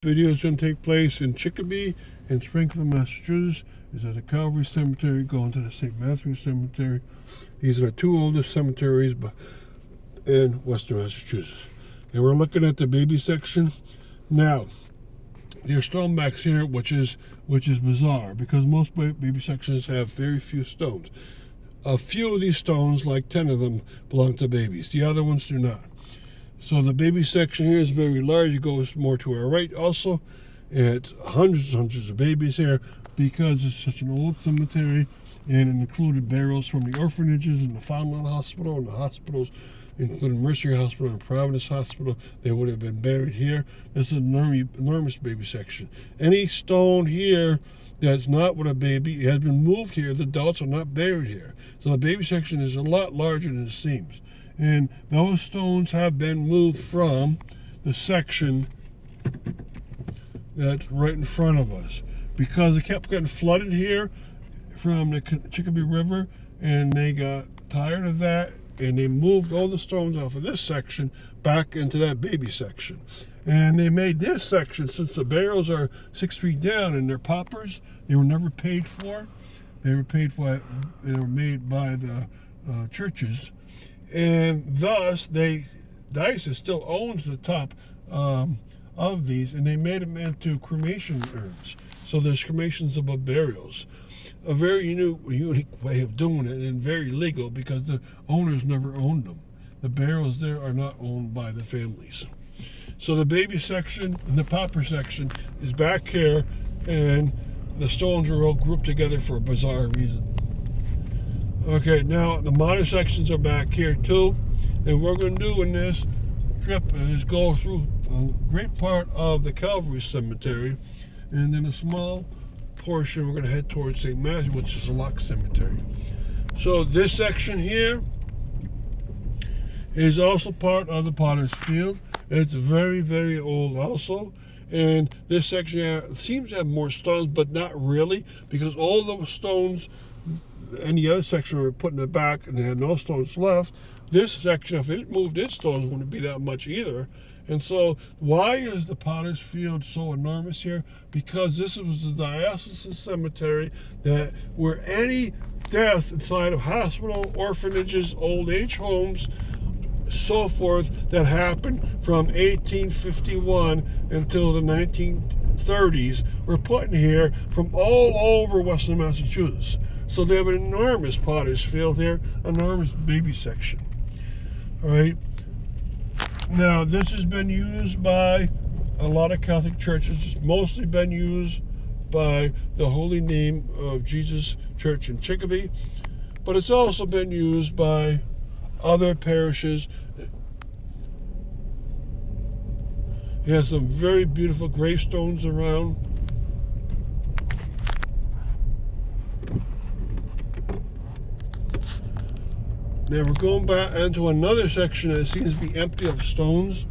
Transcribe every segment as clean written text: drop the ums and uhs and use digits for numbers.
Video is going to take place in Chicopee in Springfield, Massachusetts. It's at the Calvary Cemetery, going to the St. Matthew Cemetery. These are the two oldest cemeteries in Western Massachusetts. And we're looking at the baby section. Now, there's stone backs here, which is bizarre, because most baby sections have very few stones. A few of these stones, like 10 of them, belong to babies. The other ones do not. So the baby section here is very large. It goes more to our right also. It's hundreds of babies here because it's such an old cemetery, and it included burials from the orphanages and the Foundland Hospital and the hospitals, including Mercy Hospital and Providence Hospital. They would have been buried here. This is an enormous baby section. Any stone here that's not with a baby, it has been moved here. The adults are not buried here. So the baby section is a lot larger than it seems. And those stones have been moved from the section that's right in front of us, because it kept getting flooded here from the Chicopee River, and they got tired of that, and they moved all the stones off of this section back into that baby section. And they made this section, since the barrels are 6 feet down and they're poppers, they were never paid for. They were made by the churches, and thus diocese still owns the top of these, and they made them into cremation urns. So there's cremations above burials. A very unique way of doing it, and very legal, because the owners never owned them. The burials there are not owned by the families. So the baby section and the pauper section is back here, and the stones are all grouped together for a bizarre reason. Okay, now the modern sections are back here too, and what we're going to do in this trip is go through a great part of the Calvary Cemetery, and then a small portion we're going to head towards St. Matthew, which is a locked cemetery. So this section here is also part of the Potter's Field. It's very old also, and this section seems to have more stones, but not really, because all the stones and the other section were put in the back and they had no stones left. This section, if it moved its stones, wouldn't be that much either. And so why is the Potter's Field so enormous here? Because this was the diocesan cemetery where any death inside of hospital, orphanages, old age homes, so forth, that happened from 1851 until the 1930s were put in here from all over Western Massachusetts. So they have an enormous Potter's Field here, enormous baby section. All right. Now this has been used by a lot of Catholic churches. It's mostly been used by the Holy Name of Jesus Church in Chicopee, but it's also been used by other parishes. It has some very beautiful gravestones around. Now we're going back into another section that seems to be empty of stones.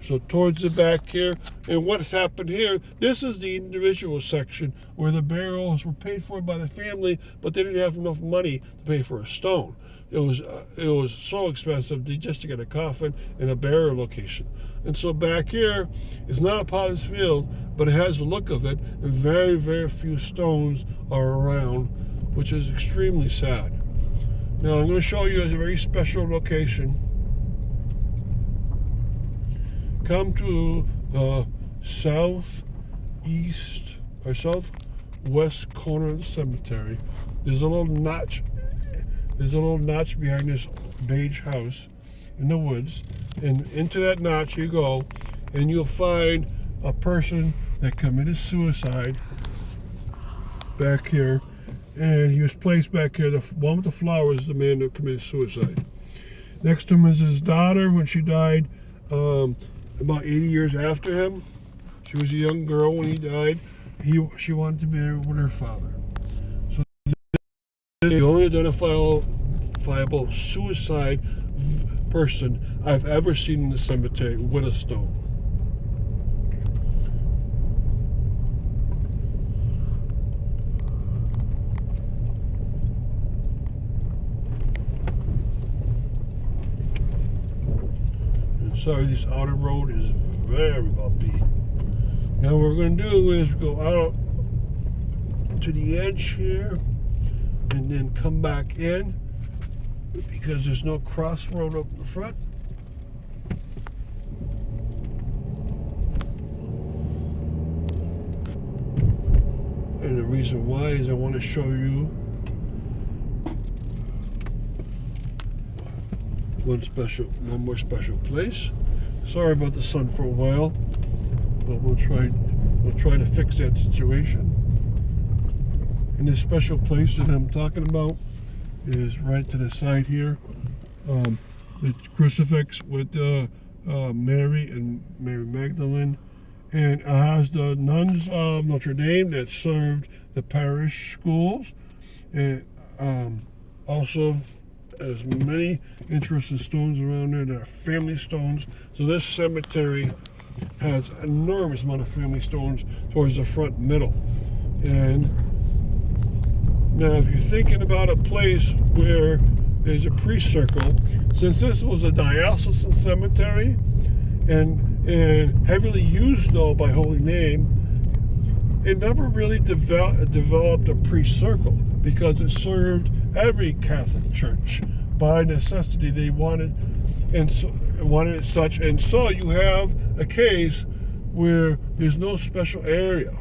So towards the back here, and what's happened here, this is the individual section where the burials were paid for by the family, but they didn't have enough money to pay for a stone. It was so expensive just to get a coffin and a burial location. And so back here, it's not a Potter's Field, but it has the look of it, and very few stones are around, which is extremely sad. Now I'm going to show you a very special location. Come to the southeast or southwest corner of the cemetery. There's a little notch. There's a little notch behind this beige house in the woods, and into that notch you go, and you'll find a person that committed suicide back here. And he was placed back here. The one with the flowers is the man that committed suicide. Next to him is his daughter when she died about 80 years after him. She was a young girl when he died. She wanted to be there with her father. So this is the only identifiable suicide person I've ever seen in the cemetery with a stone. Sorry, this outer road is very bumpy. Now what we're going to do is go out to the edge here and then come back in because there's no crossroad up in the front. And the reason why is I want to show you one more special place. Sorry about the sun for a while, but we'll try to fix that situation. And this special place that I'm talking about is right to the side here. The crucifix with Mary and Mary Magdalene, and it has the nuns of Notre Dame that served the parish schools, and also there's many interesting stones around there that are family stones. So this cemetery has an enormous amount of family stones towards the front middle. And now if you're thinking about a place where there's a priest circle, since this was a diocesan cemetery and heavily used though by Holy Name, it never really developed a priest circle because it served every Catholic church. By necessity, they wanted it such, and so you have a case where there's no special area.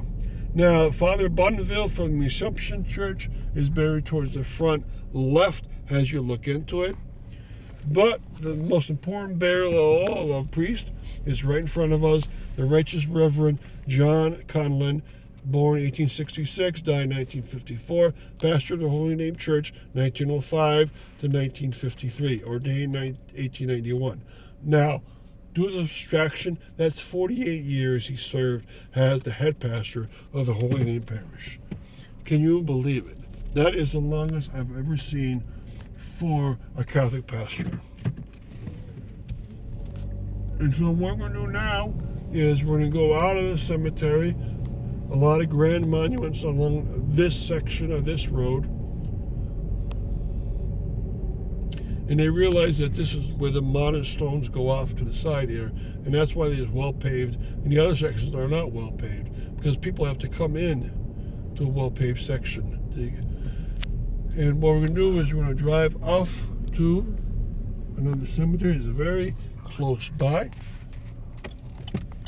Now, Father Bonneville from the Assumption Church is buried towards the front left as you look into it. But the most important burial of a priest is right in front of us, the Righteous Reverend John Conlon, born 1866, died 1954, pastor of the Holy Name Church 1905 to 1953, ordained 1891. Now, due to the abstraction, that's 48 years he served as the head pastor of the Holy Name Parish. Can you believe it? That is the longest I've ever seen for a Catholic pastor. And so what we're going to do now is we're going to go out of the cemetery. A lot of grand monuments along this section of this road. And they realize that this is where the modern stones go off to the side here. And that's why they're well paved. And the other sections are not well paved because people have to come in to a well paved section. And what we're going to do is we're going to drive off to another cemetery. It's very close by.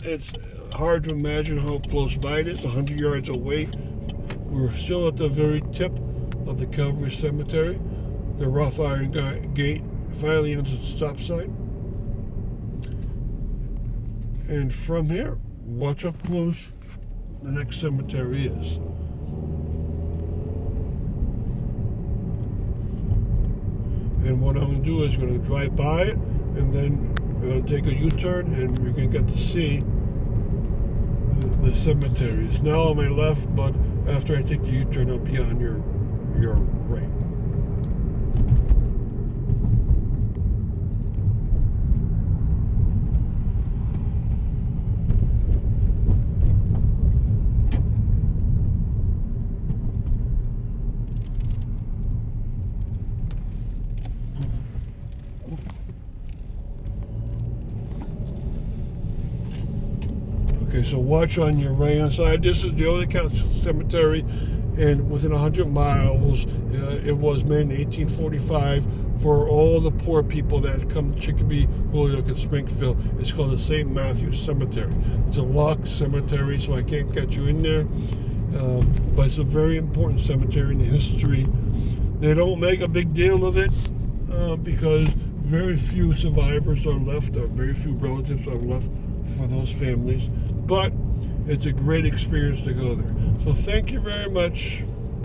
It's hard to imagine how close by it is, 100 yards away. We're still at the very tip of the Calvary Cemetery. The wrought iron gate finally ends at the stop sign. And from here, watch how close the next cemetery is. And what I'm going to do is going to drive by it, and then we're going to take a U-turn, and we're going to get to see the cemetery. It's now on my left, but after I take the U-turn, I'll be on your right. Okay, so watch on your right hand side. This is the only Catholic cemetery, and within 100 miles, it was made in 1845 for all the poor people that come to Chicopee, Holyoke, and Springfield. It's called the St. Matthew's Cemetery. It's a locked cemetery, so I can't get you in there, but it's a very important cemetery in the history. They don't make a big deal of it because very few survivors are left, or very few relatives are left for those families. But it's a great experience to go there. So thank you very much.